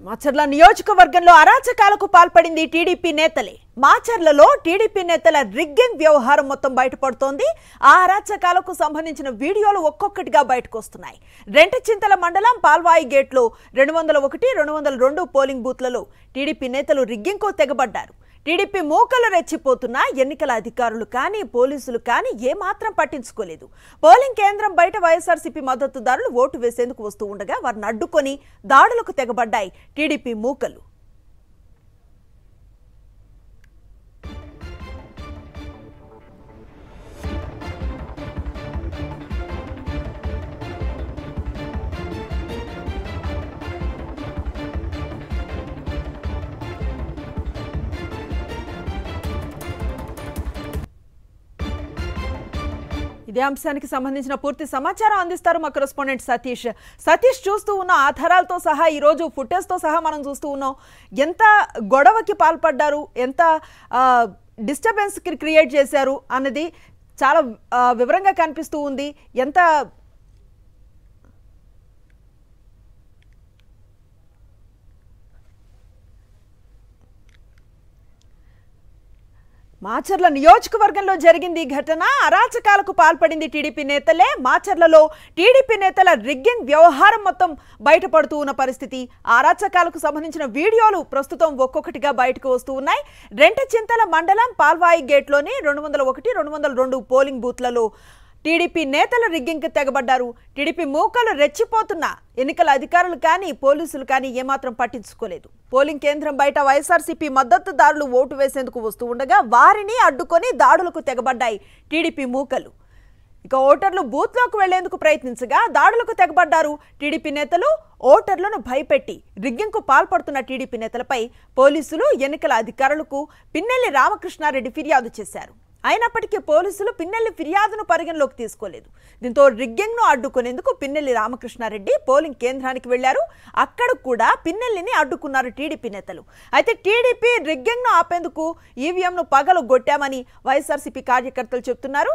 మాచర్ల నియోజకవర్గంలో అరాచకాలకు పాల్పడింది టీడీపీ నేతలే. మాచర్లలో టీడీపీ నేతల రిగ్గింగ్ వ్యవహారం మొత్తం బయటపడుతోంది. ఆ అరాచకాలకు సంబంధించిన వీడియోలు ఒక్కొక్కటిగా బయటకు వస్తున్నాయి. రెంటచింతల మండలం పాల్వాయి గేట్లో 201, 202 పోలింగ్ బూత్లలో టీడీపీ నేతలు రిగ్గింగ్కు తెగబడ్డారు. టీడీపీ మూకలు రెచ్చిపోతున్నా ఎన్నికల అధికారులు కానీ పోలీసులు కానీ ఏమాత్రం పట్టించుకోలేదు. పోలింగ్ కేంద్రం బయట వైఎస్ఆర్సీపీ మద్దతుదారులు ఓటు వేసేందుకు వస్తూ ఉండగా వారిని అడ్డుకొని దాడులకు తెగబడ్డాయి టీడీపీ మూకలు. ఇదే అంశానికి సంబంధించిన పూర్తి సమాచారం అందిస్తారు మా కరెస్పాండెంట్ సతీష్. సతీష్, చూస్తూ ఉన్న ఆధారాలతో సహా ఈరోజు ఫుటేజ్తో సహా మనం చూస్తూ ఉన్నాం. ఎంత గొడవకి పాల్పడ్డారు, ఎంత డిస్టర్బెన్స్ క్రియేట్ చేశారు అన్నది చాలా వివరంగా కనిపిస్తూ ఉంది. ఎంత మాచర్ల నియోజకవర్గంలో జరిగింది ఘటన. అరాచకాలకు పాల్పడింది టీడీపీ నేతలే. మాచర్లలో టీడీపీ నేతల రిగ్గింగ్ వ్యవహారం మొత్తం బయటపడుతూ ఉన్న పరిస్థితి. అరాచకాలకు సంబంధించిన వీడియోలు ప్రస్తుతం ఒక్కొక్కటిగా బయటకు వస్తూ ఉన్నాయి. రెంటచింతల మండలం పాల్వాయి గేట్లోని 201, 202 పోలింగ్ బూత్లలో టీడీపీ నేతల రిగ్గింగ్కి తెగబడ్డారు. టీడీపీ మూకలు రెచ్చిపోతున్నా ఎన్నికల అధికారులు కానీ పోలీసులు కానీ ఏమాత్రం పట్టించుకోలేదు. పోలింగ్ కేంద్రం బయట వైఎస్ఆర్సీపీ మద్దతుదారులు ఓటు వేసేందుకు వస్తూ ఉండగా వారిని అడ్డుకొని దాడులకు తెగబడ్డాయి టీడీపీ మూకలు. ఇక ఓటర్లు బూత్లోకి వెళ్లేందుకు ప్రయత్నించగా దాడులకు తెగబడ్డారు టీడీపీ నేతలు. ఓటర్లను భయపెట్టి రిగ్గింగ్కు పాల్పడుతున్న టీడీపీ నేతలపై పోలీసులు ఎన్నికల అధికారులకు పిన్నెల్లి రామకృష్ణారెడ్డి ఫిర్యాదు చేశారు. అయినప్పటికీ పోలీసులు పిన్నెల్లి ఫిర్యాదును పరిగణలోకి తీసుకోలేదు. దీంతో రిగ్గింగ్ను అడ్డుకునేందుకు పిన్నెల్లి రామకృష్ణారెడ్డి పోలింగ్ కేంద్రానికి వెళ్లారు. అక్కడ కూడా పిన్నెల్లిని అడ్డుకున్నారు టీడీపీ నేతలు. అయితే టీడీపీ రిగ్గింగ్ను ఆపేందుకు ఈవీఎంను పగలు కొట్టామని వైఎస్ఆర్సీపీ కార్యకర్తలు చెబుతున్నారు.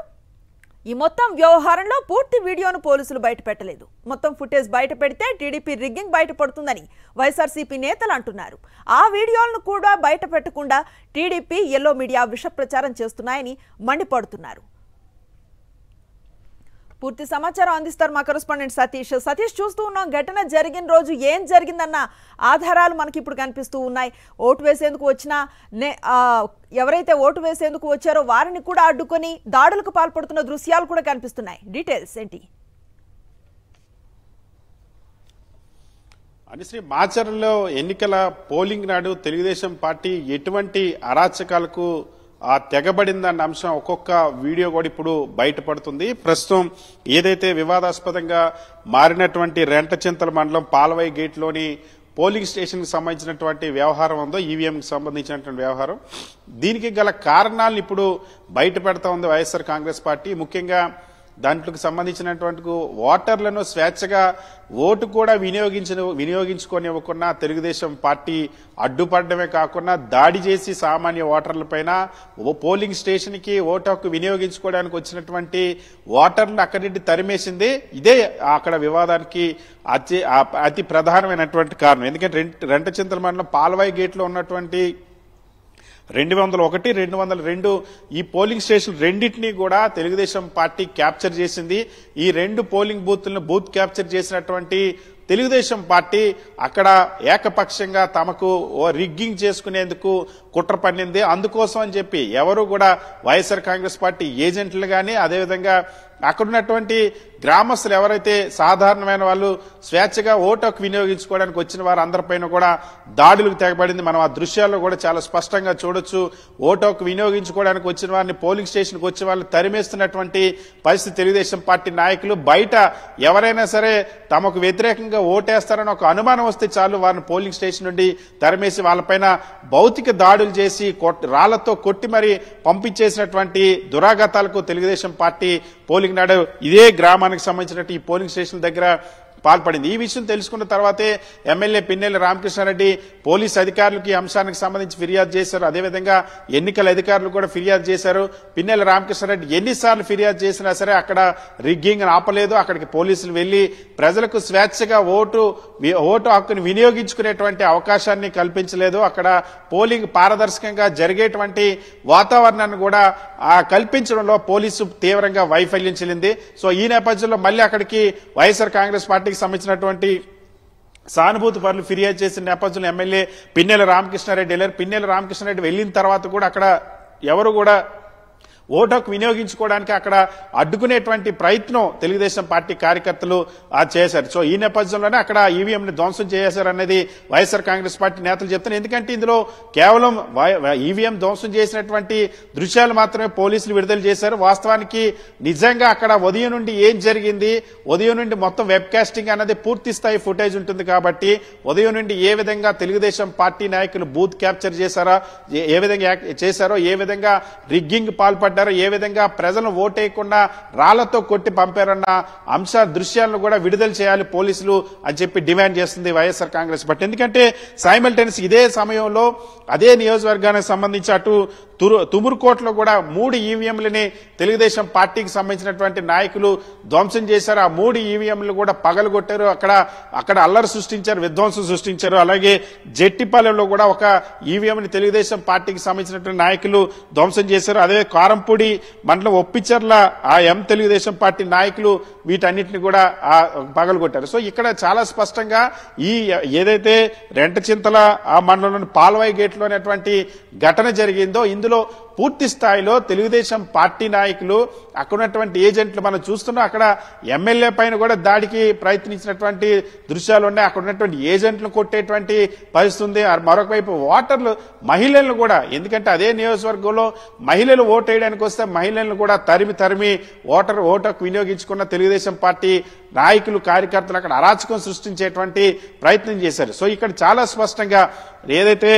ఈ మొత్తం వ్యవహారంలో పూర్తి వీడియోను పోలీసులు బయటపెట్టలేదు. మొత్తం ఫుటేజ్ బయట పెడితే టీడీపీ రిగ్గింగ్ బయటపడుతుందని వైఎస్ఆర్సీపీ నేతలు అంటున్నారు. ఆ వీడియోలను కూడా బయట పెట్టకుండా టీడీపీ ఎల్లో మీడియా విష ప్రచారం చేస్తున్నాయని మండిపడుతున్నారు. పూర్తి సమాచారం అందిస్తారు మా కరెస్పాండెంట్ సతీష్. సతీష్, చూస్తూ ఉన్నాం ఘటన జరిగిన రోజు ఏం జరిగిందన్న ఆధారాలు మనకి ఇప్పుడు కనిపిస్తూ ఉన్నాయి. ఓటు వేసేందుకు వచ్చిన ఎవరైతే ఓటు వేసేందుకు వచ్చారో వారిని కూడా అడ్డుకొని దాడులకు పాల్పడుతున్న దృశ్యాలు కూడా కనిపిస్తున్నాయి. డీటెయిల్స్ ఏంటి? అనుశ్రీ, మాచర్లలో ఎన్నికల పోలింగ్ నాడు తెలుగుదేశం పార్టీ ఎటువంటి అరాచకాలకు తెగబడిందన్న అంశం ఒక్కొక్క వీడియో కూడా ఇప్పుడు బయటపడుతుంది. ప్రస్తుతం ఏదైతే వివాదాస్పదంగా మారినటువంటి రెంటచింతల మండలం పాల్వాయి గేట్లోని పోలింగ్ స్టేషన్ కి సంబంధించినటువంటి వ్యవహారం ఉందో, ఈవీఎం కి సంబంధించినటువంటి వ్యవహారం, దీనికి గల కారణాలను ఇప్పుడు బయట పెడతా ఉంది వైఎస్ఆర్ కాంగ్రెస్ పార్టీ. ముఖ్యంగా దాంట్లోకి సంబంధించినటువంటి ఓటర్లను స్వేచ్ఛగా ఓటు కూడా వినియోగించుకోనివ్వకుండా తెలుగుదేశం పార్టీ అడ్డుపడమే కాకుండా దాడి చేసి సామాన్య ఓటర్లపైన పోలింగ్ స్టేషన్ కి ఓటు హక్కు వినియోగించుకోవడానికి వచ్చినటువంటి ఓటర్లను అక్కడి నుండి తరిమేసింది. ఇదే అక్కడ వివాదానికి అతి ప్రధానమైనటువంటి కారణం. ఎందుకంటే రెంటచింతల మండలం పాల్వాయి గేట్లో ఉన్నటువంటి 201, 202 ఈ పోలింగ్ స్టేషన్ రెండింటినీ కూడా తెలుగుదేశం పార్టీ క్యాప్చర్ చేసింది. ఈ 2 పోలింగ్ బూత్లను బూత్ క్యాప్చర్ చేసినటువంటి తెలుగుదేశం పార్టీ అక్కడ ఏకపక్షంగా తమకు రిగ్గింగ్ చేసుకునేందుకు కుట్ర పన్నింది. అందుకోసం అని చెప్పి ఎవరు కూడా వైఎస్ఆర్ కాంగ్రెస్ పార్టీ ఏజెంట్లు గానీ అదేవిధంగా అక్కడున్నటువంటి గ్రామస్తులు ఎవరైతే సాధారణమైన వాళ్ళు స్వేచ్ఛగా ఓటు హక్కు వినియోగించుకోవడానికి వచ్చిన వారు అందరిపైన కూడా దాడులకు తెగబడింది. మనం ఆ దృశ్యాల్లో కూడా చాలా స్పష్టంగా చూడొచ్చు. ఓటు హక్కు వినియోగించుకోవడానికి వచ్చిన వారిని పోలింగ్ స్టేషన్కి వచ్చే వాళ్ళు తరిమేస్తున్నటువంటి పరిస్థితి. తెలుగుదేశం పార్టీ నాయకులు బయట ఎవరైనా సరే తమకు వ్యతిరేకంగా ఓటేస్తారని ఒక అనుమానం వస్తే చాలు వారిని పోలింగ్ స్టేషన్ నుండి తరిమేసి వాళ్ళపైన భౌతిక దాడులు చేసి రాళ్లతో కొట్టి మరి పంపించేసినటువంటి దురాఘాతాలకు తెలుగుదేశం పార్టీ పోలింగ్ నాడు ఇదే గ్రామానికి సంబంధించినట్టు ఈ పోలింగ్ స్టేషన్ దగ్గర పాల్పడింది. ఈ విషయం తెలుసుకున్న తర్వాతే ఎమ్మెల్యే పిన్నెల్లి రామకృష్ణారెడ్డి పోలీస్ అధికారులకు ఈ అంశానికి సంబంధించి ఫిర్యాదు చేశారు. అదేవిధంగా ఎన్నికల అధికారులు కూడా ఫిర్యాదు చేశారు. పిన్నెల్లి రామకృష్ణారెడ్డి ఎన్నిసార్లు ఫిర్యాదు చేసినా సరే అక్కడ రిగ్గింగ్ ఆపలేదు. అక్కడికి పోలీసులు వెళ్లి ప్రజలకు స్వేచ్ఛగా ఓటు హక్కును వినియోగించుకునేటువంటి అవకాశాన్ని కల్పించలేదు. అక్కడ పోలింగ్ పారదర్శకంగా జరిగేటువంటి వాతావరణాన్ని కూడా కల్పించడంలో పోలీసు తీవ్రంగా వైఫల్యం చెందింది. సో ఈ నేపథ్యంలో మళ్ళీ అక్కడికి వైఎస్ఆర్ కాంగ్రెస్ పార్టీకి సంబంధించినటువంటి సానుభూతి పరులు ఫిర్యాదు చేసిన నేపథ్యంలో ఎమ్మెల్యే పిన్నెల్లి రామకృష్ణారెడ్డి వెళ్లారు. పిన్నెల్లి రామకృష్ణారెడ్డి వెళ్లిన తర్వాత కూడా అక్కడ ఎవరు కూడా ఓటు హక్కు వినియోగించుకోవడానికి అక్కడ అడ్డుకునేటువంటి ప్రయత్నం తెలుగుదేశం పార్టీ కార్యకర్తలు చేశారు. సో ఈ నేపథ్యంలోనే అక్కడ ఈవీఎంని ధ్వంసం చేశారనేది వైఎస్ఆర్ కాంగ్రెస్ పార్టీ నేతలు చెప్తున్నారు. ఎందుకంటే ఇందులో కేవలం ఈవీఎం ధ్వంసం చేసినటువంటి దృశ్యాలు మాత్రమే పోలీసులు విడుదల చేశారు. వాస్తవానికి నిజంగా అక్కడ ఉదయం నుండి ఏం జరిగింది, ఉదయం నుండి మొత్తం వెబ్ కాస్టింగ్ అన్నది పూర్తి స్థాయి ఫుటేజ్ ఉంటుంది. కాబట్టి ఉదయం నుండి ఏ విధంగా తెలుగుదేశం పార్టీ నాయకులు బూత్ క్యాప్చర్ చేశారో, ఏ విధంగా చేశారో, ఏ విధంగా రిగ్గింగ్ పాల్పడ్డారో, ఏ విధంగా ప్రజలను ఓటేయకుండా రాళ్లతో కొట్టి పంపారన్న దృశ్యాలను కూడా విడుదల చేయాలి పోలీసులు అని చెప్పి డిమాండ్ చేస్తుంది వైఎస్ఆర్ కాంగ్రెస్ పార్టీ. ఎందుకంటే సైమల్టేనియస్ ఇదే సమయంలో అదే నియోజకవర్గానికి సంబంధించి అటు తుమురుకోటలో కూడా 3 ఈవీఎంలని తెలుగుదేశం పార్టీకి సంబంధించినటువంటి నాయకులు ధ్వంసం చేశారు. ఆ 3 ఈవీఎంలు కూడా పగలగొట్టారు. అక్కడ అల్లరి సృష్టించారు, విధ్వంసం సృష్టించారు. అలాగే జెట్టిపాలెంలో కూడా ఒక ఈవీఎంని తెలుగుదేశం పార్టీకి సంబంధించినటువంటి నాయకులు ధ్వంసం చేశారు. అదే కారంపూడి మండలం ఒప్పిచర్ల ఆ తెలుగుదేశం పార్టీ నాయకులు వీటన్నిటిని కూడా పగలగొట్టారు. సో ఇక్కడ చాలా స్పష్టంగా ఏదైతే రెంటచింతల ఆ మండలంలోని పాల్వాయి గేట్ లోనేటువంటి ఘటన జరిగిందో ఇందులో పూర్తి స్థాయిలో తెలుగుదేశం పార్టీ నాయకులు అక్కడ ఉన్నటువంటి ఏజెంట్లు మనం చూస్తున్నాం. అక్కడ ఎమ్మెల్యే పైన కూడా దాడికి ప్రయత్నించినటువంటి దృశ్యాలు ఉన్నాయి. అక్కడ ఉన్నటువంటి ఏజెంట్లు కొట్టేటువంటి పరిస్థితి ఉంది. మరొక వైపు ఓటర్లు మహిళలను కూడా, ఎందుకంటే అదే నియోజకవర్గంలో మహిళలు ఓటు వేయడానికి వస్తే మహిళలను కూడా తరిమి ఓటుకు వినియోగించుకున్న తెలుగుదేశం పార్టీ నాయకులు కార్యకర్తలు అక్కడ అరాచకం సృష్టించేటువంటి ప్రయత్నం చేశారు. సో ఇక్కడ చాలా స్పష్టంగా ఏదైతే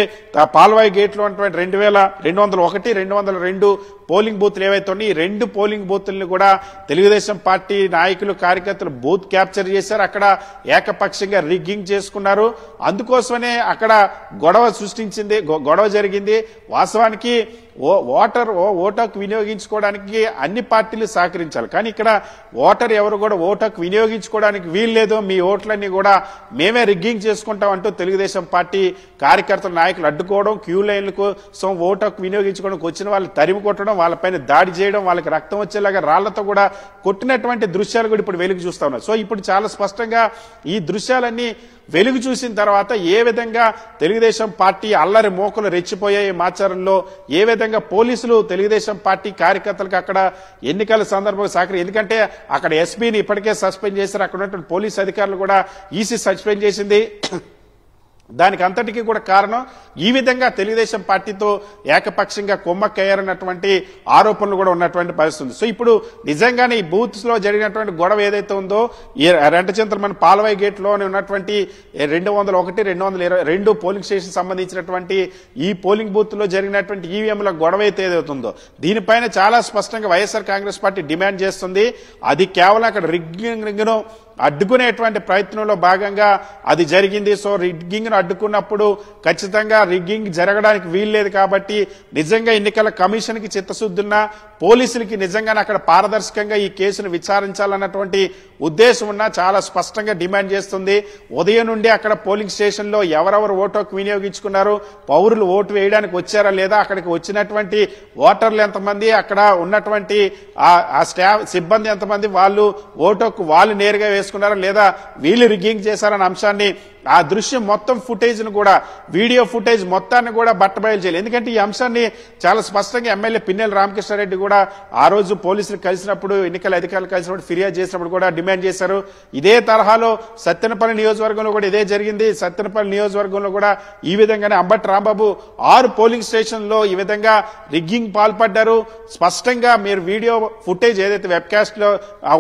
పాల్వాయి గేట్ లో ఉన్నటువంటి 2201, 202 పోలింగ్ బూత్లు ఏవైతే ఉన్నాయి, ఈ 2 పోలింగ్ బూత్లను కూడా తెలుగుదేశం పార్టీ నాయకులు కార్యకర్తలు బూత్ క్యాప్చర్ చేశారు. అక్కడ ఏకపక్షంగా రిగ్గింగ్ చేసుకున్నారు. అందుకోసమనే అక్కడ గొడవ జరిగింది. వాస్తవానికి ఓటు హక్కు వినియోగించుకోవడానికి అన్ని పార్టీలు సహకరించాలి. కానీ ఇక్కడ ఓటర్ ఎవరు కూడా ఓటు హక్కు వినియోగించుకోవడానికి వీల్లేదు, మీ ఓట్లన్నీ కూడా మేమే రిగ్గింగ్ చేసుకుంటాం అంటూ తెలుగుదేశం పార్టీ కార్యకర్తల నాయకులు అడ్డుకోవడం, క్యూ లైన్లకు ఓటు హక్కు వినియోగించుకోవడానికి వచ్చిన వాళ్ళు తరిమి కొట్టడం, వాళ్ళపైన దాడి చేయడం, వాళ్ళకి రక్తం వచ్చేలాగా రాళ్లతో కూడా కొట్టినటువంటి దృశ్యాలు కూడా ఇప్పుడు వెలుగు చూస్తా ఉన్నారు. సో ఇప్పుడు చాలా స్పష్టంగా ఈ దృశ్యాలన్నీ వెలుగు చూసిన తర్వాత ఏ విధంగా తెలుగుదేశం పార్టీ అల్లరి మోకలు రెచ్చిపోయాయి మాచారంలో, ఏ విధంగా పోలీసులు తెలుగుదేశం పార్టీ కార్యకర్తలకు అక్కడ ఎన్నికల సందర్భంగా సహకరి, ఎందుకంటే అక్కడ ఎస్పీని ఇప్పటికే సస్పెండ్ చేశారు. అక్కడ ఉన్నటువంటి పోలీస్ అధికారులు కూడా ఈసీ సస్పెండ్ చేసింది. దానికి అంతటికీ కూడా కారణం ఈ విధంగా తెలుగుదేశం పార్టీతో ఏకపక్షంగా కొమ్మక్కయ్యారన్నటువంటి ఆరోపణలు కూడా ఉన్నటువంటి పరిస్థితి. సో ఇప్పుడు నిజంగానే ఈ బూత్స్ లో జరిగినటువంటి గొడవ ఏదైతే ఉందో, ఈ రెంటచింతల పాల్వాయి గేట్ లోనే ఉన్నటువంటి 201, 222 పోలింగ్ స్టేషన్ సంబంధించినటువంటి ఈ పోలింగ్ బూత్ లో జరిగినటువంటి ఈవీఎంల గొడవ ఏదైతుందో దీనిపైన చాలా స్పష్టంగా వైఎస్ఆర్ కాంగ్రెస్ పార్టీ డిమాండ్ చేస్తుంది. అది కేవలం అక్కడ రిగ్గింగ్ ను అడ్డుకునేటువంటి ప్రయత్నంలో భాగంగా అది జరిగింది. సో రిగ్గింగ్ ను అడ్డుకున్నప్పుడు ఖచ్చితంగా రిగ్గింగ్ జరగడానికి వీల్లేదు. కాబట్టి నిజంగా ఎన్నికల కమిషన్ కి చిత్తశుద్ధి ఉన్న పోలీసులకి నిజంగానే అక్కడ పారదర్శకంగా ఈ కేసును విచారించాలన్నటువంటి ఉద్దేశం ఉన్నా చాలా స్పష్టంగా డిమాండ్ చేస్తుంది. ఉదయం నుండి అక్కడ పోలింగ్ స్టేషన్ లో ఎవరెవరు ఓటు హక్కు వినియోగించుకున్నారు, పౌరులు ఓటు వేయడానికి వచ్చారా లేదా, అక్కడికి వచ్చినటువంటి ఓటర్లు ఎంతమంది, అక్కడ ఉన్నటువంటి ఆ స్టాఫ్ సిబ్బంది ఎంతమంది, వాళ్ళు ఓటు హక్కు వాళ్ళు నేరుగా వేసుకున్నారా లేదా వీళ్ళు రిగ్గింగ్ చేశారన్న అంశాన్ని ఆ దృశ్యం మొత్తం ఫుటేజ్ ను కూడా, వీడియో ఫుటేజ్ మొత్తాన్ని కూడా బట్టబయలు చేయాలి. ఎందుకంటే ఈ అంశాన్ని చాలా స్పష్టంగా ఎమ్మెల్యే పిన్నెల్లి రామకృష్ణారెడ్డి కూడా ఆ రోజు పోలీసులు కలిసినప్పుడు, ఎన్నికల అధికారులు కలిసినప్పుడు ఫిర్యాదు చేసినప్పుడు కూడా డిమాండ్ చేశారు. ఇదే తరహాలో సత్తెనపల్లి నియోజకవర్గంలో కూడా ఇదే జరిగింది. సత్తెనపల్లి నియోజకవర్గంలో కూడా ఈ విధంగానే అంబటి రాంబాబు 6 పోలింగ్ స్టేషన్ లో ఈ విధంగా రిగ్గింగ్ పాల్పడ్డారు. స్పష్టంగా మీరు వీడియో ఫుటేజ్ ఏదైతే వెబ్కాస్ట్ లో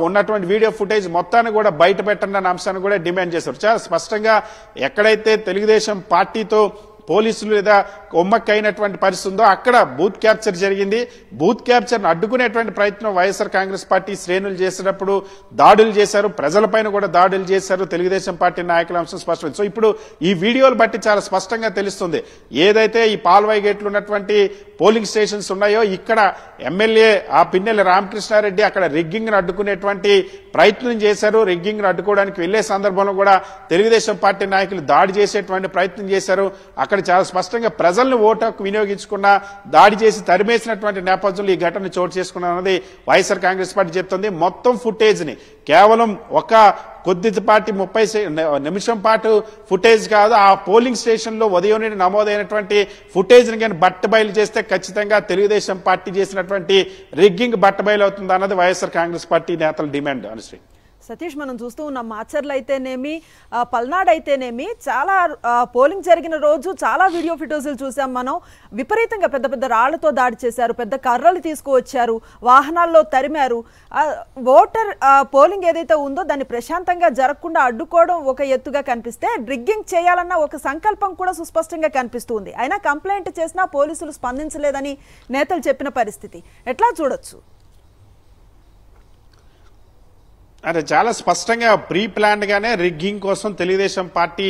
ఉన్నటువంటి వీడియో ఫుటేజ్ మొత్తాన్ని కూడా బయట పెట్టండి అన్న అంశాన్ని కూడా డిమాండ్ చేశారు. చాలా స్పష్టంగా ఎక్కడైతే తెలుగుదేశం పార్టీతో పోలీసులు లేదా ఒమ్మక్కైనటువంటి పరిస్థితి ఉందో అక్కడ బూత్ క్యాప్చర్ జరిగింది. బూత్ క్యాప్చర్ అడ్డుకునేటువంటి ప్రయత్నం వైఎస్ఆర్ కాంగ్రెస్ పార్టీ శ్రేణులు చేసినప్పుడు దాడులు చేశారు, ప్రజలపైన కూడా దాడులు చేశారు. తెలుగుదేశం పార్టీ నాయకుల అంశం స్పష్టమైంది. సో ఇప్పుడు ఈ వీడియోలు బట్టి చాలా స్పష్టంగా తెలుస్తుంది, ఏదైతే ఈ పాల్వాయి గేట్లు ఉన్నటువంటి పోలింగ్ స్టేషన్స్ ఉన్నాయో ఇక్కడ ఎమ్మెల్యే ఆ పిన్నెల్లి రామకృష్ణారెడ్డి అక్కడ రిగ్గింగ్ ను అడ్డుకునేటువంటి ప్రయత్నం చేశారు. రిగ్గింగ్ ను అడ్డుకోవడానికి వెళ్లే సందర్భంలో కూడా తెలుగుదేశం పార్టీ నాయకులు దాడి చేసేటువంటి ప్రయత్నం చేశారు. అక్కడ చాలా స్పష్టంగా ప్రజలను ఓటు హక్కు వినియోగించుకున్న దాడి చేసి తరిమేసినటువంటి నేపథ్యంలో ఈ ఘటన చోటు చేసుకున్నది వైఎస్ఆర్ కాంగ్రెస్ పార్టీ చెప్తుంది. మొత్తం ఫుటేజ్ ని కేవలం ఒక కొద్దిపాటి 30 నిమిషం పాటు ఫుటేజ్ కాదు, ఆ పోలింగ్ స్టేషన్ లో ఉదయం నుండి నమోదైనటువంటి ఫుటేజ్ ని కానీ బట్టబయలు చేస్తే ఖచ్చితంగా తెలుగుదేశం పార్టీ చేసినటువంటి రిగ్గింగ్ బట్టబయలు అవుతుంది అన్నది వైఎస్ఆర్ కాంగ్రెస్ పార్టీ నేతల డిమాండ్. అనుశ్రీ సతీష్, మనం చూస్తూ ఉన్నాం మాచర్లు అయితేనేమి పల్నాడు అయితేనేమి చాలా పోలింగ్ జరిగిన రోజు చాలా వీడియో ఫిటోసులు చూసాం మనం. విపరీతంగా పెద్ద పెద్ద రాళ్లతో దాడి చేశారు, పెద్ద కర్రలు తీసుకువచ్చారు, వాహనాల్లో తరిమారు. ఓటర్ పోలింగ్ ఏదైతే ఉందో దాన్ని ప్రశాంతంగా జరగకుండా అడ్డుకోవడం ఒక ఎత్తుగా కనిపిస్తే రిగ్గింగ్ చేయాలన్న ఒక సంకల్పం కూడా సుస్పష్టంగా కనిపిస్తుంది. అయినా కంప్లైంట్ చేసినా పోలీసులు స్పందించలేదని నేతలు చెప్పిన పరిస్థితి ఎట్లా చూడొచ్చు? అంటే చాలా స్పష్టంగా ప్రీ ప్లాన్డ్ గానే రిగ్గింగ్ కోసం తెలుగుదేశం పార్టీ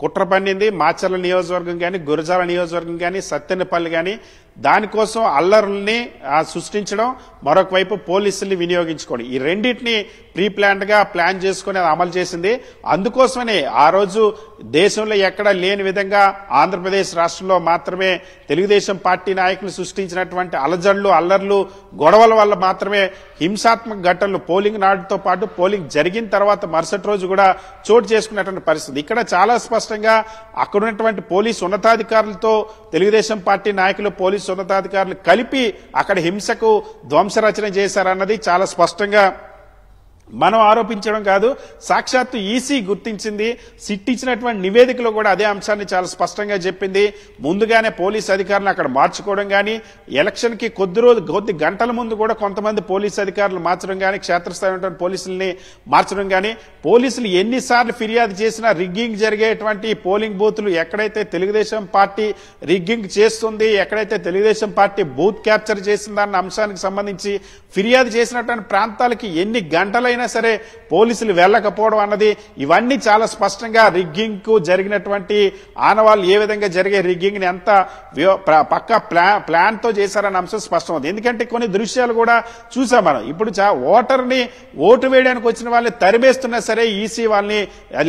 కుట్ర పన్నింది. మాచర్ల నియోజకవర్గం కానీ, గురజాల నియోజకవర్గం కానీ, సత్తెనపల్లి కానీ దానికోసం అల్లర్లని సృష్టించడం, మరొక వైపు పోలీసుల్ని వినియోగించుకోవడం, ఈ రెండింటిని ప్రీ ప్లాన్డ్ గా ప్లాన్ చేసుకుని అది అమలు చేసింది. అందుకోసమనే ఆ రోజు దేశంలో ఎక్కడా లేని విధంగా ఆంధ్రప్రదేశ్ రాష్ట్రంలో మాత్రమే తెలుగుదేశం పార్టీ నాయకులు సృష్టించినటువంటి అలజడులు, అల్లర్లు, గొడవల వల్ల మాత్రమే హింసాత్మక ఘటనలు పోలింగ్ నాడుతో పాటు పోలింగ్ జరిగిన తర్వాత మరుసటి రోజు కూడా చోటు చేసుకున్నటువంటి పరిస్థితి. ఇక్కడ చాలా స్పష్టంగా అక్కడ ఉన్నటువంటి పోలీసు ఉన్నతాధికారులతో తెలుగుదేశం పార్టీ నాయకులు, పోలీసు ఉన్నతాధికారులు కలిపి అక్కడ హింసకు ధ్వంసరచన చేశారన్నది చాలా స్పష్టంగా మనం ఆరోపించడం కాదు, సాక్షాత్తు ఈసీ గుర్తించింది. సిట్ ఇచ్చినటువంటి నివేదికలో కూడా అదే అంశాన్ని చాలా స్పష్టంగా చెప్పింది. ముందుగానే పోలీసు అధికారులను అక్కడ మార్చుకోవడం కానీ, ఎలక్షన్ కి కొద్ది గంటల ముందు కూడా కొంతమంది పోలీసు అధికారులు మార్చడం కానీ, క్షేత్రస్థాయి ఉన్నటువంటి పోలీసుల్ని మార్చడం కానీ, పోలీసులు ఎన్నిసార్లు ఫిర్యాదు చేసినా రిగ్గింగ్ జరిగేటువంటి పోలింగ్ బూతులు ఎక్కడైతే తెలుగుదేశం పార్టీ రిగ్గింగ్ చేస్తుంది, ఎక్కడైతే తెలుగుదేశం పార్టీ బూత్ క్యాప్చర్ చేసిందన్న అంశానికి సంబంధించి ఫిర్యాదు చేసినటువంటి ప్రాంతాలకి ఎన్ని గంటలైనా సరే పోలీసులు వెళ్లకపోవడం అన్నది, ఇవన్నీ చాలా స్పష్టంగా రిగ్గింగ్ కు జరిగినటువంటి ఆనవాళ్ళు ఏ విధంగా జరిగే రిగ్గింగ్ ని ఎంత పక్క ప్లాన్ తో చేశారన్న అంశం స్పష్టమవుతుంది. ఎందుకంటే కొన్ని దృశ్యాలు కూడా చూసాం మనం. ఇప్పుడు ఓటర్ ని ఓటు వేయడానికి వచ్చిన వాళ్ళని తరిమేస్తున్నా సరే ఈసీ వాళ్ళని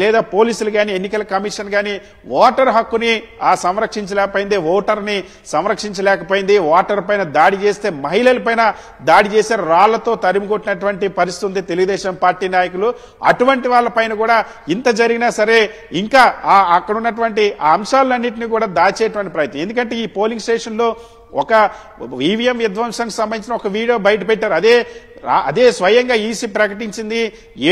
లేదా పోలీసులు గాని, ఎన్నికల కమిషన్ గాని ఓటర్ హక్కుని సంరక్షించలేకపోయింది, ఓటర్ ని సంరక్షించలేకపోయింది. ఓటర్ పైన దాడి చేస్తే మహిళల పైన దాడి చేశారు, రాళ్లతో తరిమి కొట్టినటువంటి పరిస్థితి ఉంది తెలుగుదేశం పార్టీ నాయకులు. అటువంటి వాళ్ళపైన కూడా ఇంత జరిగినా సరే ఇంకా అక్కడ ఉన్నటువంటి అంశాలన్నింటినీ కూడా దాచేటువంటి ప్రయత్నం. ఎందుకంటే ఈ పోలింగ్ స్టేషన్ లో ఒక ఈవీఎం విధ్వంసానికి సంబంధించిన ఒక వీడియో బయట పెట్టారు. అదే స్వయంగా ఈసీ ప్రకటించింది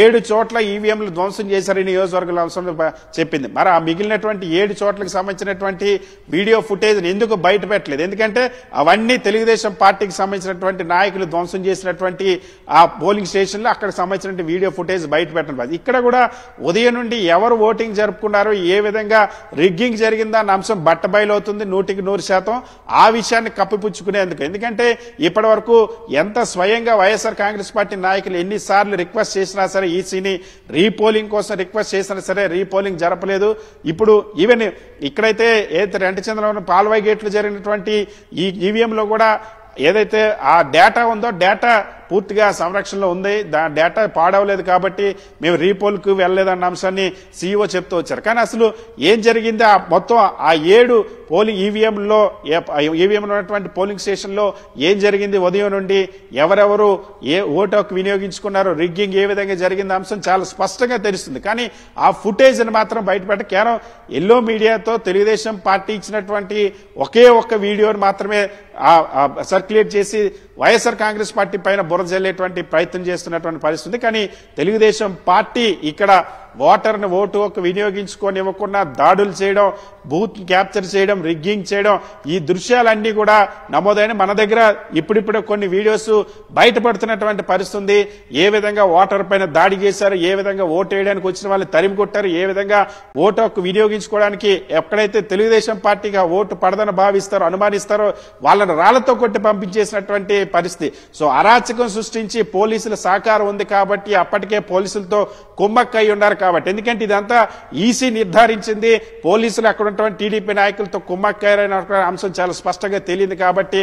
7 చోట్ల ఈవీఎంలు ధ్వంసం చేశారని నియోజకవర్గంలో అంశంలో చెప్పింది. మరి ఆ మిగిలినటువంటి 7 చోట్లకు సంబంధించినటువంటి వీడియో ఫుటేజ్ ఎందుకు బయట పెట్టలేదు? ఎందుకంటే అవన్నీ తెలుగుదేశం పార్టీకి సంబంధించినటువంటి నాయకులు ధ్వంసం చేసినటువంటి ఆ పోలింగ్ స్టేషన్ లో అక్కడ సంబంధించిన వీడియో ఫుటేజ్ బయట పెట్టడం. ఇక్కడ కూడా ఉదయం నుండి ఎవరు ఓటింగ్ జరుపుకున్నారో, ఏ విధంగా రిగ్గింగ్ జరిగిందన్న అంశం బట్టబయలవుతుంది 100%. ఆ విషయాన్ని కప్పిపుచ్చుకునేందుకు, ఎందుకంటే ఇప్పటి వరకు ఎంత స్వయంగా వైఎస్ఆర్ కాంగ్రెస్ పార్టీ నాయకులు ఎన్నిసార్లు రిక్వెస్ట్ చేసినా సరే, ఈసీని రీపోలింగ్ కోసం రిక్వెస్ట్ చేసినా సరే రీపోలింగ్ జరపలేదు. ఇప్పుడు ఈవెన్ ఇక్కడైతే ఏదైతే రెంటచంద్రంలో పాల్వాయి గేట్లు జరిగినటువంటి ఈ ఈవీఎంలో కూడా ఏదైతే ఆ డేటా ఉందో డేటా పూర్తిగా సంరక్షణలో ఉంది, డేటా పాడవలేదు కాబట్టి మేము రీపోల్కు వెళ్ళలేదన్న అంశాన్ని సీఈఓ చెప్తూ వచ్చారు. కానీ అసలు ఏం జరిగింది, మొత్తం ఆ 7 పోలింగ్ ఈవీఎంలో ఉన్నటువంటి పోలింగ్ స్టేషన్ లో ఏం జరిగింది, ఉదయం నుండి ఎవరెవరు ఏ ఓటు హక్కు వినియోగించుకున్నారు, రిగ్గింగ్ ఏ విధంగా జరిగింది అంశం చాలా స్పష్టంగా తెలుస్తుంది. కానీ ఆ ఫుటేజ్ ని మాత్రం బయటపెట్ట కేవలం ఎల్లో మీడియాతో తెలుగుదేశం పార్టీ ఇచ్చినటువంటి ఒకే ఒక్క వీడియోని మాత్రమే సర్క్యులేట్ చేసి వైఎస్ఆర్ కాంగ్రెస్ పార్టీ పైన బురద జల్లేటువంటి ప్రయత్నం చేస్తున్నటువంటి పరిస్థితి. కానీ తెలుగుదేశం పార్టీ ఇక్కడ ఓటర్ని ఓటు హక్కు వినియోగించుకొని ఇవ్వకుండా దాడులు చేయడం, బూత్ క్యాప్చర్ చేయడం, రిగ్గింగ్ చేయడం, ఈ దృశ్యాలన్నీ కూడా నమోదైన మన దగ్గర ఇప్పుడిప్పుడే కొన్ని వీడియోస్ బయటపడుతున్నటువంటి పరిస్థితి. ఏ విధంగా ఓటర్ పైన దాడి చేశారు, ఏ విధంగా ఓటు వేయడానికి వచ్చిన వాళ్ళని తరిమి కొట్టారు, ఏ విధంగా ఓటు హక్కు వినియోగించుకోవడానికి ఎక్కడైతే తెలుగుదేశం పార్టీగా ఓటు పడదని భావిస్తారో, అనుమానిస్తారో వాళ్ళని రాళ్లతో కొట్టి పంపించేసినటువంటి పరిస్థితి. సో అరాచకం సృష్టించి పోలీసుల సహకారం ఉంది కాబట్టి, అప్పటికే పోలీసులతో కుమ్మక్కై ఉన్నారు కాబట్టి, ఎందుకంటే ఇదంతా ఈసీ నిర్ధారించింది, పోలీసులు అక్కడ ఉన్నటువంటి టీడీపీ నాయకులతో కుమ్మక్కైన అంశం చాలా స్పష్టంగా తెలియదు కాబట్టి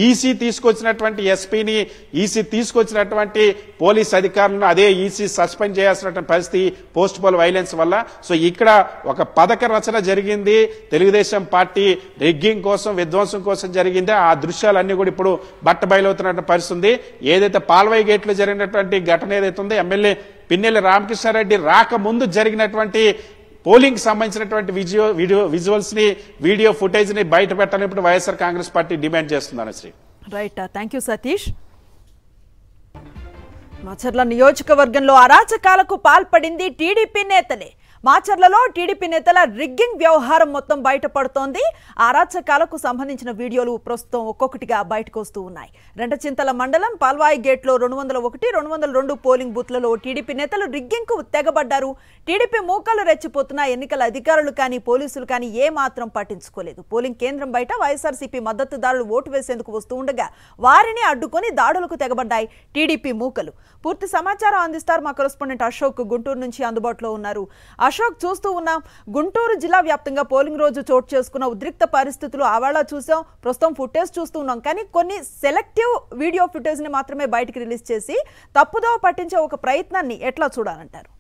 ఈసీ తీసుకొచ్చినటువంటి ఎస్పీని, ఈసీ తీసుకొచ్చినటువంటి పోలీస్ అధికారులను అదే ఈసీ సస్పెండ్ చేయాల్సినటువంటి పరిస్థితి పోస్ట్ పోల్ వైలెన్స్ వల్ల. సో ఇక్కడ ఒక పథక రచన జరిగింది, తెలుగుదేశం పార్టీ రిగ్గింగ్ కోసం, విధ్వంసం కోసం జరిగింది. ఆ దృశ్యాలన్నీ కూడా ఇప్పుడు బట్టబయలవుతున్నటువంటి పరిస్థితి. ఏదైతే పాల్వాయి గేట్లో జరిగినటువంటి ఘటన ఏదైతే ఉందో, ఎమ్మెల్యే పిన్నెల్లి రామకృష్ణారెడ్డి రాకముందు జరిగినటువంటి పోలింగ్ సంబంధించినటువంటి విజువల్స్ ని, వీడియో ఫుటేజ్ ని బయట పెట్టాలని ఇప్పుడు వైఎస్ఆర్ కాంగ్రెస్ పార్టీ డిమాండ్ చేస్తున్నారు. శ్రీ right, thank you Satish. Macherla నియోజకవర్గంలో అరాచకాలకు పాల్పడింది టీడీపీ నేతలే. మాచర్లలో టీడీపీ నేతల రిగ్గింగ్ వ్యవహారం మొత్తం బయటపడుతోంది. అరాచకాలకు సంబంధించిన వీడియోలు ప్రస్తుతం ఒక్కొక్కటిగా బయటకు వస్తూ ఉన్నాయి. రెంటచింతల మండలం పాల్వాయి గేట్లో 201, 202 పోలింగ్ బూత్లలో టీడీపీ నేతలు రిగ్గింగ్ కు తెగబడ్డారు. టీడీపీ మూకలు రెచ్చిపోతున్న ఎన్నికల అధికారులు కానీ, పోలీసులు కానీ ఏమాత్రం పట్టించుకోలేదు. పోలింగ్ కేంద్రం బయట వైఎస్ఆర్సీపీ మద్దతుదారులు ఓటు వేసేందుకు వస్తూ ఉండగా వారిని అడ్డుకొని దాడులకు తెగబడ్డాయి టీడీపీ మూకలు. పూర్తి సమాచారం అందిస్తారు మా కరెస్పాండెంట్ అశోక్, గుంటూరు నుంచి అందుబాటులో ఉన్నారు. అశోక్, చూస్తూ ఉన్నాం గుంటూరు జిల్లా వ్యాప్తంగా పోలింగ్ రోజు చోటు చేసుకున్న ఉద్రిక్త పరిస్థితులు ఆవాళ చూసాం, ప్రస్తుతం ఫుటేజ్ చూస్తూ ఉన్నాం. కానీ కొన్ని సెలెక్టివ్ వీడియో ఫుటేజ్ ని మాత్రమే బయటకు రిలీజ్ చేసి తప్పుదోవ పట్టించే ఒక ప్రయత్నాన్ని ఎట్లా చూడాలంటారు?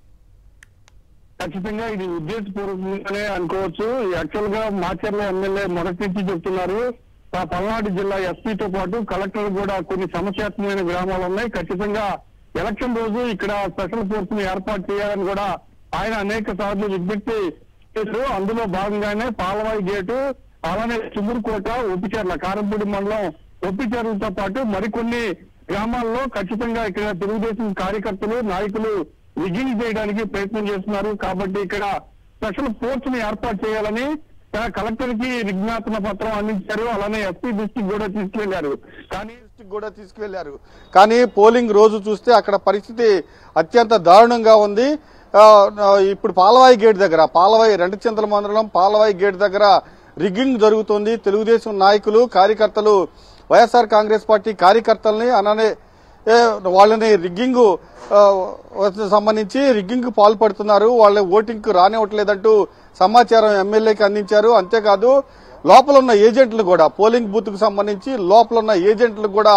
ఖచ్చితంగా ఇది ఉద్దేశపూర్వకంగానే అనుకోవచ్చు. యాక్చువల్ గా మాచర్ల ఎమ్మెల్యే మొదటి నుంచి చెప్తున్నారు, పల్నాడు జిల్లా ఎస్పీతో పాటు కలెక్టర్ కూడా కొన్ని సమస్యాత్మకమైన గ్రామాలు ఉన్నాయి, ఖచ్చితంగా ఎలక్షన్ రోజు ఇక్కడ స్పెషల్ ఫోర్స్ ని ఏర్పాటు చేయాలని కూడా ఆయన అనేక సార్లు విజ్ఞప్తి చేశారు. అందులో భాగంగానే పాలవాయి గేటు, అలానే చిగురుకోట, ఒప్పిచెర్ల, కారంపూడి మండలం ఒప్పిచెర్లతో పాటు మరికొన్ని గ్రామాల్లో ఖచ్చితంగా ఇక్కడ తెలుగుదేశం కార్యకర్తలు, నాయకులు రిగ్గింగ్ చేయడానికి ప్రయత్నం చేస్తున్నారు. కాబట్టి ఇక్కడ స్పెషల్ ఫోర్స్ ని ఏర్పాటు చేయాలని కలెక్టర్ కి విజ్ఞాపన పత్రం అందించారు. అలానే ఎస్పీ దృష్టికి కూడా తీసుకువెళ్లారు. కానీ పోలింగ్ రోజు చూస్తే అక్కడ పరిస్థితి అత్యంత దారుణంగా ఉంది. ఇప్పుడు పాలవాయి గేట్ దగ్గర, పాలవాయి రెంటచింతల మండలం పాలవాయి గేట్ దగ్గర రిగ్గింగ్ జరుగుతుంది. తెలుగుదేశం నాయకులు, కార్యకర్తలు, వైఎస్ఆర్ కాంగ్రెస్ పార్టీ కార్యకర్తల్ని అలానే వాళ్ళని రిగ్గింగ్ సంబంధించి రిగ్గింగ్ పాల్పడుతున్నారు. వాళ్ళ ఓటింగ్ కు రానివ్వట్లేదంటూ సమాచారం ఎమ్మెల్యేకి అందించారు. అంతేకాదు లోపల ఉన్న ఏజెంట్లు కూడా, పోలింగ్ బూత్ కు సంబంధించి లోపల ఉన్న ఏజెంట్లు కూడా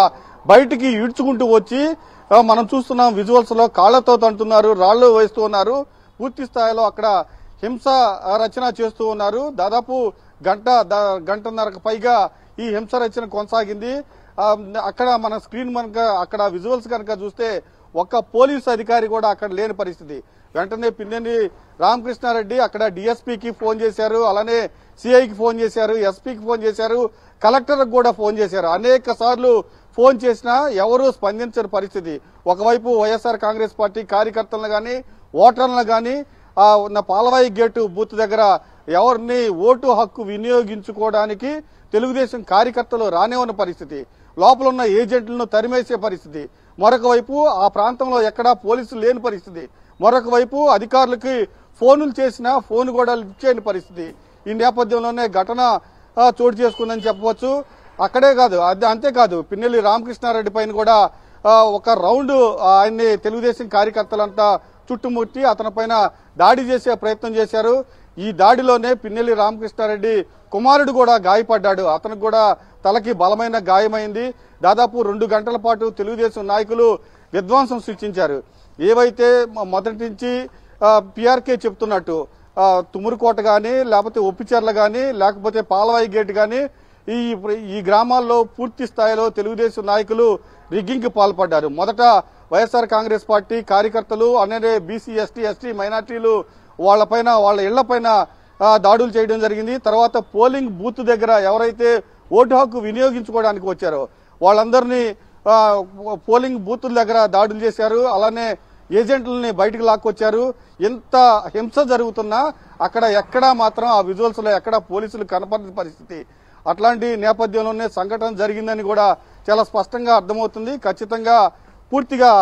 బయటికి ఈడ్చుకుంటూ వచ్చి మనం చూస్తున్నాం విజువల్స్ లో, కాళ్లతో తంటున్నారు, రాళ్లు వేస్తూ ఉన్నారు. పూర్తి స్థాయిలో అక్కడ హింస రచన చేస్తూ ఉన్నారు. దాదాపు గంటన్నరకు పైగా ఈ హింస రచన కొనసాగింది. అక్కడ మన స్క్రీన్ అక్కడ విజువల్స్ కనుక చూస్తే ఒక్క పోలీసు అధికారి కూడా అక్కడ లేని పరిస్థితి. వెంటనే పిన్నెల్లి రామకృష్ణారెడ్డి అక్కడ డిఎస్పీకి ఫోన్ చేశారు, అలానే సిఐకి ఫోన్ చేశారు, ఎస్పీకి ఫోన్ చేశారు, కలెక్టర్కి కూడా ఫోన్ చేశారు. అనేక సార్లు ఫోన్ చేసినా ఎవరూ స్పందించని పరిస్థితి. ఒకవైపు వైఎస్ఆర్ కాంగ్రెస్ పార్టీ కార్యకర్తలను గాని, ఓటర్లను గాని పాలవాయి గేటు బూత్ దగ్గర ఎవరిని ఓటు హక్కు వినియోగించుకోవడానికి తెలుగుదేశం కార్యకర్తలు రానివ్వని పరిస్థితి, లోపల ఉన్న ఏజెంట్లను తరిమేసే పరిస్థితి. మరొక వైపు ఆ ప్రాంతంలో ఎక్కడా పోలీసులు లేని పరిస్థితి. మరొక వైపు అధికారులకి ఫోనులు చేసినా ఫోన్ కూడా లిఫ్ట్ చేయని పరిస్థితి. ఈ నేపథ్యంలోనే ఘటన చోటు చేసుకుందని చెప్పవచ్చు. అక్కడే కాదు, అంతేకాదు పిన్నెల్లి రామకృష్ణారెడ్డి పైన కూడా ఒక రౌండ్ ఆయన్ని తెలుగుదేశం కార్యకర్తలంతా చుట్టుముట్టి అతని పైన దాడి చేసే ప్రయత్నం చేశారు. ఈ దాడిలోనే పిన్నెల్లి రామకృష్ణారెడ్డి కుమారుడు కూడా గాయపడ్డాడు. అతనికి కూడా తలకి బలమైన గాయమైంది. దాదాపు 2 గంటల పాటు తెలుగుదేశం నాయకులు విధ్వంసం సృష్టించారు. ఏవైతే మొదటి నుంచి పిఆర్కే చెప్తున్నట్టు తుమురుకోట గాని, లేకపోతే ఒప్పిచెర్ల గాని, లేకపోతే పాలవాయి గేట్ గాని ఈ గ్రామాల్లో పూర్తి స్థాయిలో తెలుగుదేశం నాయకులు రిగ్గింగ్ కి పాల్పడ్డారు. మొదట వైఎస్ఆర్ కాంగ్రెస్ పార్టీ కార్యకర్తలు అనేది బీసీ, ఎస్టీ మైనార్టీలు వాళ్ళ ఇళ్లపైన దాడులు చేయడం జరిగింది. తర్వాత పోలింగ్ బూత్ దగ్గర ఎవరైతే ఓటు హక్కు వినియోగించుకోవడానికి వచ్చారో వాళ్ళందరినీ పోలింగ్ బూతుల దగ్గర దాడులు చేశారు. అలానే ఏజెంట్లని బయటకు లాక్కొచ్చారు. ఎంత హింస జరుగుతున్నా అక్కడ ఎక్కడా మాత్రం ఆ విజువల్స్ లో ఎక్కడా పోలీసులు కనపడని పరిస్థితి. అట్లాంటి నేపథ్యంలోనే సంఘటన జరిగిందని కూడా చాలా స్పష్టంగా అర్థమవుతుంది. ఖచ్చితంగా పూర్తిగా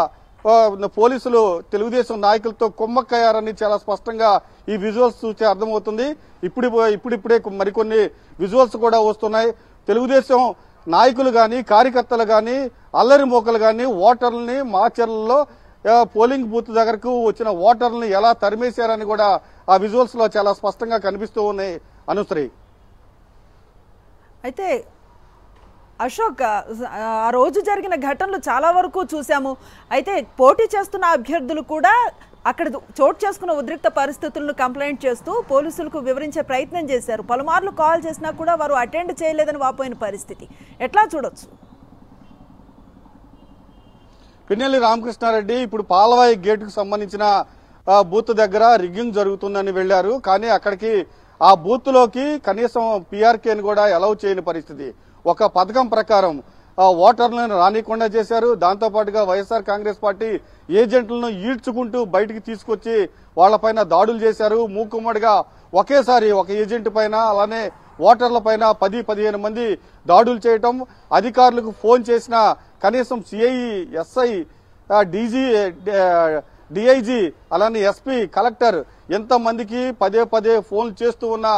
పోలీసులు తెలుగుదేశం నాయకులతో కుమ్మక్కయ్యారని చాలా స్పష్టంగా ఈ విజువల్స్ చూస్తే అర్థమవుతుంది. ఇప్పుడిప్పుడే మరికొన్ని విజువల్స్ కూడా వస్తున్నాయి. తెలుగుదేశం నాయకులు గాని కార్యకర్తలు గాని అల్లరి మోకలు గాని ఓటర్లని మాచర్లలో పోలింగ్ బూత్ దగ్గరకు వచ్చిన ఓటర్లను ఎలా తరిమేశారని కూడా ఆ విజువల్స్ లో చాలా స్పష్టంగా కనిపిస్తూ ఉన్నాయి. అనుశ్రీ, అయితే అశోక్, ఆ రోజు జరిగిన ఘటనలు చాలా వరకు చూసాము. అయితే పోటీ చేస్తున్న అభ్యర్థులు కూడా అక్కడ చోటు చేసుకున్న ఉద్రిక్త పరిస్థితులను కంప్లైంట్ చేస్తూ పోలీసులకు వివరించే ప్రయత్నం చేశారు. పలుమార్లు కాల్ చేసినా కూడా వారు అటెండ్ చేయలేదని వాపోయిన పరిస్థితి ఎట్లా చూడొచ్చు? పిన్నెల్లి రామకృష్ణారెడ్డి ఇప్పుడు పాలవాయి గేటుకు సంబంధించిన బూత్ దగ్గర రిగ్గింగ్ జరుగుతుందని వెళ్లారు. కానీ అక్కడికి ఆ బూత్ లోకి కనీసం పీఆర్కేని కూడా అలౌ చేయని పరిస్థితి. ఒక పథకం ప్రకారం ఓటర్లను రానికుండా చేశారు. దాంతో పాటుగా వైఎస్ఆర్ కాంగ్రెస్ పార్టీ ఏజెంట్లను ఈడ్చుకుంటూ బయటికి తీసుకొచ్చి వాళ్లపైన దాడులు చేశారు. మూకుమ్మడిగా ఒకేసారి ఒక ఏజెంట్ పైన అలానే ఓటర్ల పైన 10-15 మంది దాడులు చేయటం, అధికారులకు ఫోన్ చేసిన కనీసం సిఐ, ఎస్ఐ, డిఐజీ అలానే ఎస్పీ, కలెక్టర్ ఎంతమందికి పదే ఫోన్ చేస్తూ ఉన్న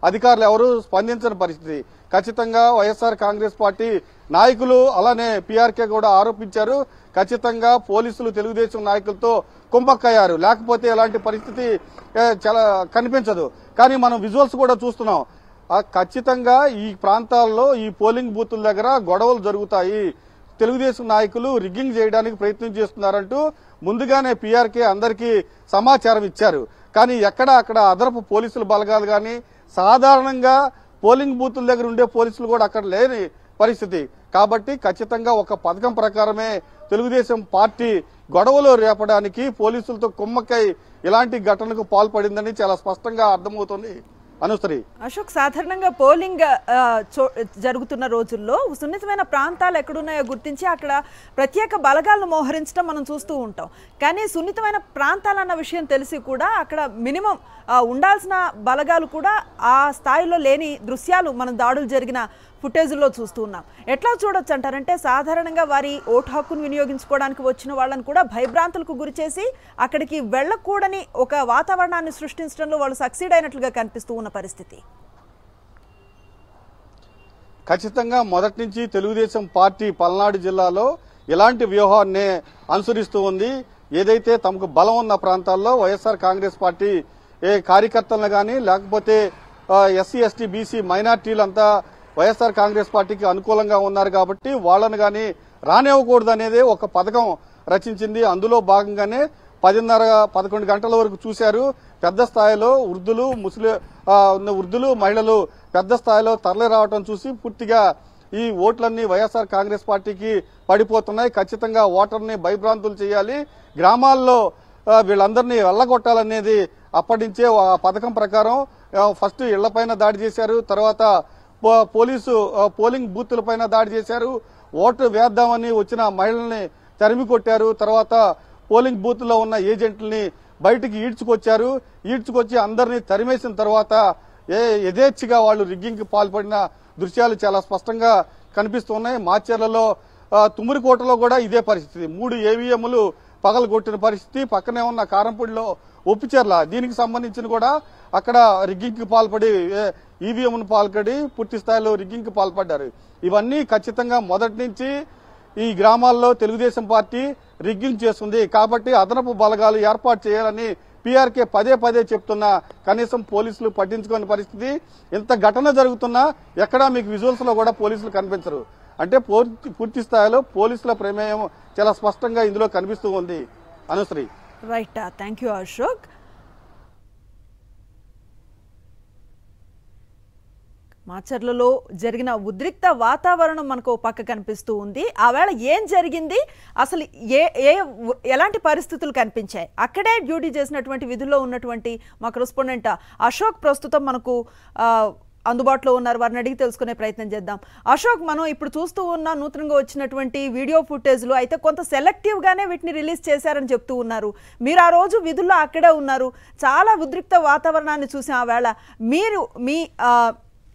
అధికారులు ఎవరు స్పందించని పరిస్థితి. ఖచ్చితంగా వైఎస్ఆర్ కాంగ్రెస్ పార్టీ నాయకులు అలానే పీఆర్కే కూడా ఆరోపించారు. ఖచ్చితంగా పోలీసులు తెలుగుదేశం నాయకులతో కుంభక్కయ్యారు, లేకపోతే ఎలాంటి పరిస్థితి చాలా కనిపించదు. కానీ మనం విజువల్స్ కూడా చూస్తున్నాం. ఖచ్చితంగా ఈ ప్రాంతాల్లో ఈ పోలింగ్ బూతుల దగ్గర గొడవలు జరుగుతాయి, తెలుగుదేశం నాయకులు రిగ్గింగ్ చేయడానికి ప్రయత్నం చేస్తున్నారంటూ ముందుగానే పీఆర్కే అందరికీ సమాచారం ఇచ్చారు. కానీ ఎక్కడ అక్కడ అదనపు పోలీసుల బలగాలు గాని సాధారణంగా పోలింగ్ బూతుల దగ్గర ఉండే పోలీసులు కూడా అక్కడ లేని పరిస్థితి. కాబట్టి ఖచ్చితంగా ఒక పథకం ప్రకారమే తెలుగుదేశం పార్టీ గొడవలు రేపడానికి పోలీసులతో కుమ్మక్కై ఇలాంటి ఘటనకు పాల్పడిందని చాలా స్పష్టంగా అర్థమవుతుంది. అనుశ్రీ, అశోక్, సాధారణంగా పోలింగ్ జరుగుతున్న రోజుల్లో సున్నితమైన ప్రాంతాలు ఎక్కడున్నాయో గుర్తించి అక్కడ ప్రత్యేక బలగాలను మోహరించడం మనం చూస్తూ ఉంటాం. కానీ సున్నితమైన ప్రాంతాలన్న విషయం తెలిసి కూడా అక్కడ మినిమం ఉండాల్సిన బలగాలు కూడా ఆ స్థాయిలో లేని దృశ్యాలు మనం దాడులు జరిగిన ఫుటేజ్లో చూస్తూ ఉన్నాం. ఎట్లా చూడొచ్చు అంటారంటే, సాధారణంగా వారి ఓటు హక్కును వినియోగించుకోవడానికి వచ్చిన వాళ్ళని కూడా భయభ్రాంతులకు గురి చేసి అక్కడికి వెళ్లకూడని ఒక వాతావరణాన్ని సృష్టించడంలో వాళ్ళు సక్సీడ్ అయినట్లుగా కనిపిస్తూ ఉన్న పరిస్థితి. ఖచ్చితంగా మొదటి నుంచి తెలుగుదేశం పార్టీ పల్నాడు జిల్లాలో ఇలాంటి వ్యూహాన్ని అనుసరిస్తూ ఉంది. ఏదైతే తమకు బలం ఉన్న ప్రాంతాల్లో వైఎస్ఆర్ కాంగ్రెస్ పార్టీ కార్యకర్తలను గాని లేకపోతే ఎస్సీ, ఎస్టీ, బీసీ మైనార్టీలంతా వైఎస్ఆర్ కాంగ్రెస్ పార్టీకి అనుకూలంగా ఉన్నారు కాబట్టి వాళ్ళను గాని రానివ్వకూడదు అనేది ఒక పథకం రచించింది. అందులో భాగంగానే 10:30-11 గంటల వరకు చూశారు. పెద్ద స్థాయిలో వృద్ధులు మహిళలు పెద్ద స్థాయిలో తరలి రావడం చూసి పూర్తిగా ఈ ఓట్లన్నీ వైఎస్ఆర్ కాంగ్రెస్ పార్టీకి పడిపోతున్నాయి. ఖచ్చితంగా ఓటర్ని భయభ్రాంతులు చేయాలి, గ్రామాల్లో వీళ్ళందరినీ వెళ్లగొట్టాలనేది అప్పటి నుంచే ఆ పథకం ప్రకారం ఫస్ట్ ఇళ్లపైన దాడి చేశారు. తర్వాత పోలింగ్ బూత్ల పైన దాడి చేశారు. ఓటు వేద్దామని వచ్చిన మహిళల్ని తరిమి కొట్టారు. తర్వాత పోలింగ్ బూత్ లో ఉన్న ఏజెంట్లని బయటికి ఈడ్చుకొచ్చి అందరినీ తరిమేసిన తర్వాత యథేచ్ఛగా వాళ్ళు రిగ్గింగ్ కి పాల్పడిన దృశ్యాలు చాలా స్పష్టంగా కనిపిస్తున్నాయి. మాచర్లలో తుమ్మిరికోటలో కూడా ఇదే పరిస్థితి. 3 ఏవీఎంలు పగలగొట్టిన పరిస్థితి. పక్కనే ఉన్న కారంపూడిలో ఒప్పిచెర్ల, దీనికి సంబంధించిన కూడా అక్కడ రిగ్గింగ్ కి పాల్పడి ఈవీఎంను పాల్పడి పూర్తి స్థాయిలో రిగ్గింగ్ కి పాల్పడ్డారు. ఇవన్నీ ఖచ్చితంగా మొదటి నుంచి ఈ గ్రామాల్లో తెలుగుదేశం పార్టీ రిగ్గింగ్ చేస్తుంది. కాబట్టి అదనపు బలగాలు ఏర్పాటు చేయాలని పీఆర్కే పదే చెప్తున్నా కనీసం పోలీసులు పట్టించుకోని పరిస్థితి. ఇంత ఘటన జరుగుతున్నా ఎక్కడా మీకు విజువల్స్ లో కూడా పోలీసులు కనిపించరు. అంటే పూర్తి స్థాయిలో పోలీసుల ప్రమేయం చాలా స్పష్టంగా ఇందులో కనిపిస్తూ ఉంది. Anushree, right, thank you Ashok. మాచర్లలో జరిగిన ఉద్రిక్త వాతావరణం మనకు పక్క కనిపిస్తూ ఉంది. ఆవేళ ఏం జరిగింది, అసలు ఎలాంటి పరిస్థితులు కనిపించాయి, అక్కడే డ్యూటీ చేసినటువంటి విధుల్లో ఉన్నటువంటి మా కరెస్పాండెంట్ అశోక్ ప్రస్తుతం మనకు అందుబాటులో ఉన్నారు, వారిని అడిగి తెలుసుకునే ప్రయత్నం చేద్దాం. అశోక్, మనం ఇప్పుడు చూస్తూ ఉన్న నూతనంగా వచ్చినటువంటి వీడియో ఫుటేజ్లు అయితే కొంత సెలెక్టివ్ గానే వీటిని రిలీజ్ చేశారని చెప్తూ ఉన్నారు. మీరు ఆ రోజు విధుల్లో అక్కడే ఉన్నారు, చాలా ఉద్రిక్త వాతావరణాన్ని చూసాం. ఆ వేళ మీరు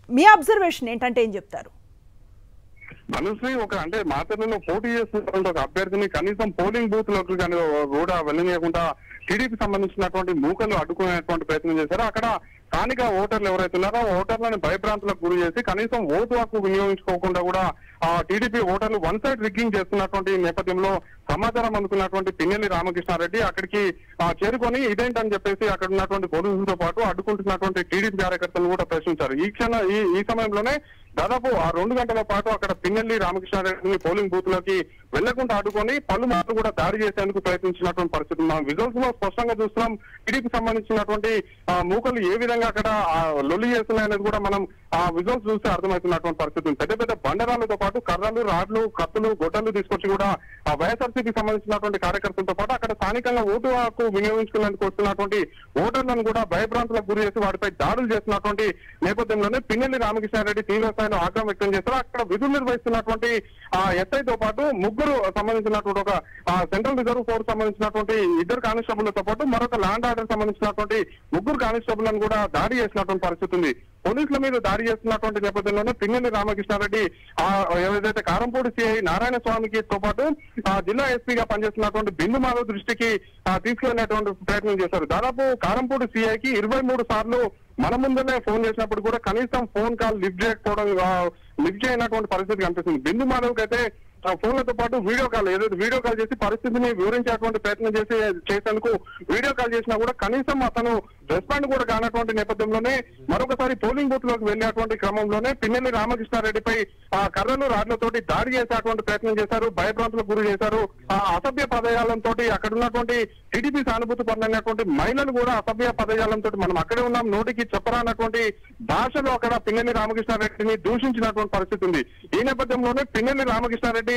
మీ అబ్జర్వేషన్ ఏంటంటే ఏం చెప్తారు? మనశ్రీ అంటే మాతృలో పోటీ చేస్తున్నటువంటి ఒక అభ్యర్థిని కనీసం పోలింగ్ బూత్ లోకి కానీ కూడా వెళ్ళనీయకుండా టీడీపీ సంబంధించినటువంటి మూకలు అడ్డుకునేటువంటి ప్రయత్నం చేశారు. అక్కడ స్థానిక ఓటర్లు ఎవరైతే ఉన్నారో ఓటర్లను భయభ్రాంతులకు గురి చేసి కనీసం ఓటు హక్కు వినియోగించుకోకుండా కూడా టీడీపీ ఓటర్లు వన్ సైడ్ రిగ్గింగ్ చేస్తున్నటువంటి నేపథ్యంలో సమాచారం అందుకున్నటువంటి పిన్నెల్లి రామకృష్ణారెడ్డి అక్కడికి చేరుకొని ఇదేంటని చెప్పేసి అక్కడ ఉన్నటువంటి పోలీసులతో పాటు అడ్డుకుంటున్నటువంటి టీడీపీ కార్యకర్తలు కూడా ప్రశ్నించారు. ఈ సమయంలోనే దాదాపు 2 గంటల పాటు అక్కడ పిన్నెల్లి రామకృష్ణారెడ్డిని పోలింగ్ బూత్ లోకి వెళ్లకుండా అడ్డుకొని పలుమార్లు కూడా దాడి చేసేందుకు ప్రయత్నించినటువంటి పరిస్థితి మనం విజువల్స్ లో స్పష్టంగా చూస్తున్నాం. టీడీపీ సంబంధించినటువంటి మూకలు ఏ విధంగా అక్కడ లొల్లి చేస్తున్నాయనేది కూడా మనం విజువల్స్ చూస్తే అర్థమవుతున్నటువంటి పరిస్థితి. పెద్ద పెద్ద బండరాలతో పాటు కర్రలు, రాడ్లు, కత్తులు, గొడ్డలు తీసుకొచ్చి కూడా వైఎస్ఆర్సీపీ సంబంధించినటువంటి కార్యకర్తలతో పాటు అక్కడ స్థానికంగా ఓటు హక్కు వినియోగించుకునేందుకు వస్తున్నటువంటి ఓటర్లను కూడా భయభ్రాంతులకు గురి చేసి వాటిపై దాడులు చేస్తున్నటువంటి నేపథ్యంలోనే పిన్నెల్లి రామకృష్ణారెడ్డి తీవ్ర స్థాయిలో ఆగ్రహం వ్యక్తం చేస్తారు. అక్కడ విధులు నిర్వహిస్తున్నటువంటి ఎస్ఐతో పాటు ముగ్గురు సంబంధించినటువంటి ఒక సెంట్రల్ రిజర్వ్ ఫోర్స్ సంబంధించినటువంటి 2 కానిస్టేబుళ్లతో పాటు మరొక ల్యాండ్ ఆర్డర్ సంబంధించినటువంటి 3 కానిస్టేబుల్లను కూడా దాడి చేసినటువంటి పరిస్థితి ఉంది. పోలీసుల మీద దాడి చేస్తున్నటువంటి నేపథ్యంలోనే పిన్నెల్లి రామకృష్ణారెడ్డి ఏదైతే కారంపూడి సిఐ నారాయణ స్వామికి తో పాటు జిల్లా ఎస్పీగా పనిచేస్తున్నటువంటి బిందు మాధవ్ దృష్టికి తీసుకెళ్లినటువంటి ప్రయత్నం చేశారు. దాదాపు కారంపూడి సిఐకి 23 సార్లు మన ముందనే ఫోన్ చేసినప్పుడు కూడా కనీసం ఫోన్ కాల్ లిఫ్ట్ చేయనటువంటి పరిస్థితి కనిపిస్తుంది. బిందు మాధవ్ అయితే ఫోన్లతో పాటు వీడియో కాల్ చేసి పరిస్థితిని వివరించేటువంటి ప్రయత్నం చేసేందుకు వీడియో కాల్ చేసినా కూడా కనీసం అతను రెస్పాండ్ కూడా కానటువంటి నేపథ్యంలోనే మరొకసారి పోలింగ్ బూత్ లోకి వెళ్లేటువంటి క్రమంలోనే పిన్నెల్లి రామకృష్ణారెడ్డిపై కర్రలు, రాడ్లతోటి దాడి చేసేటువంటి ప్రయత్నం చేశారు, భయభ్రాంతులకు గురి చేశారు. అసభ్య పదజాలంతో అక్కడ ఉన్నటువంటి టీడీపీ సానుభూతి పరులైనటువంటి మహిళలు కూడా అసభ్య పదజాలంతో మనం అక్కడే ఉన్నాం, నోటికి చెప్పరానటువంటి భాషలో అక్కడ పిన్నెల్లి రామకృష్ణారెడ్డిని దూషించినటువంటి పరిస్థితి ఉంది. ఈ నేపథ్యంలోనే పిన్నెల్లి రామకృష్ణారెడ్డి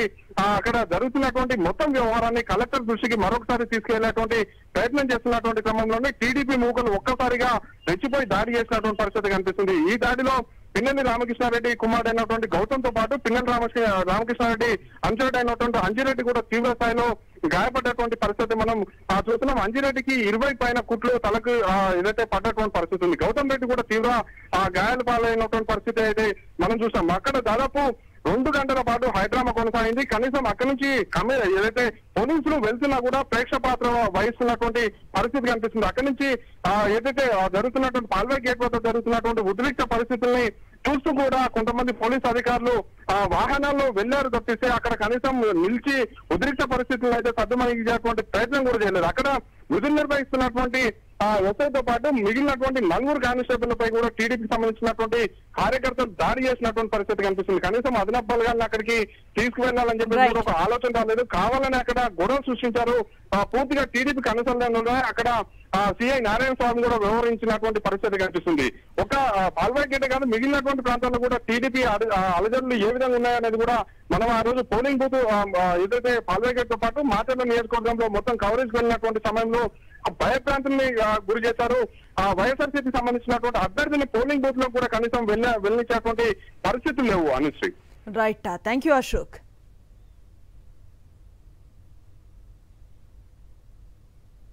అక్కడ జరుగుతున్నటువంటి మొత్తం వ్యవహారాన్ని కలెక్టర్ దృష్టికి మరొకసారి తీసుకెళ్లేటువంటి ప్రయత్నం చేస్తున్నటువంటి క్రమంలోనే టీడీపీ మూకలు ఒక్కసారిగా రెచ్చిపోయి దాడి చేసినటువంటి పరిస్థితి కనిపిస్తుంది. ఈ దాడిలో పిన్నెల్లి రామకృష్ణారెడ్డి కుమారుడైనటువంటి గౌతమ్ తో పాటు పిన్నెల్లి రామకృష్ణారెడ్డి అంచెడైనటువంటి అంజిరెడ్డి కూడా తీవ్ర స్థాయిలో గాయపడ్డటువంటి పరిస్థితి మనం చూస్తున్నాం. అంజిరెడ్డికి 20 పైన కుట్లు తలకు ఏదైతే పడ్డటువంటి పరిస్థితి ఉంది. గౌతమ్ రెడ్డి కూడా తీవ్ర గాయాల పాలైనటువంటి పరిస్థితి అయితే మనం చూసాం. అక్కడ దాదాపు 2 గంటల పాటు హైడ్రామా కొనసాగింది. కనీసం అక్కడి నుంచి ఏదైతే పోలీసులు వెళ్తున్నా కూడా ప్రేక్ష పాత్ర వహిస్తున్నటువంటి పరిస్థితి కనిపిస్తుంది. అక్కడి నుంచి ఏదైతే జరుగుతున్నటువంటి పాల్వాయి గేట్ వద్ద జరుగుతున్నటువంటి ఉద్రిక్త పరిస్థితుల్ని చూస్తూ కూడా కొంతమంది పోలీసు అధికారులు వాహనాల్లో వెళ్లారు తప్పిస్తే అక్కడ కనీసం నిలిచి ఉద్రిక్త పరిస్థితులను అయితే సద్దుమణించేటువంటి ప్రయత్నం కూడా చేయలేదు. అక్కడ విధులు నిర్వహిస్తున్నటువంటి ఎస్ఐతో పాటు మిగిలినటువంటి 4 కానిస్టేబుళ్లపై కూడా టీడీపీకి సంబంధించినటువంటి కార్యకర్తలు దాడి చేసినటువంటి పరిస్థితి కనిపిస్తుంది. కనీసం అదనపు బలగాలను అక్కడికి తీసుకువెళ్లాలని చెప్పి ఒక ఆలోచన రాలేదు. కావాలని అక్కడ గొడవ సృష్టించారు. పూర్తిగా టీడీపీకి అనుసంధానంలో అక్కడ సిఐ నారాయణ స్వామి కూడా వ్యవహరించినటువంటి పరిస్థితి కనిపిస్తుంది. ఒక పాల్వాయి గేట కాదు మిగిలినటువంటి ప్రాంతాల్లో కూడా టీడీపీ అలజడులు ఏ విధంగా ఉన్నాయనేది కూడా మనం ఆ రోజు పోలింగ్ బూత్ ఏదైతే పాల్వాయి గేట్ తో పాటు మాచర్ల నియోజకవర్గంలో మొత్తం కవరేజ్ వెళ్ళినటువంటి సమయంలో భయప్రాంతాన్ని గురి చేశారు. వైఎస్ఆర్సీపీ సంబంధించినటువంటి అభ్యర్థిని పోలింగ్ బూత్ లో కూడా కనీసం వెళ్ళించేటువంటి పరిస్థితులు లేవు. Anusri, right, thank you Ashok.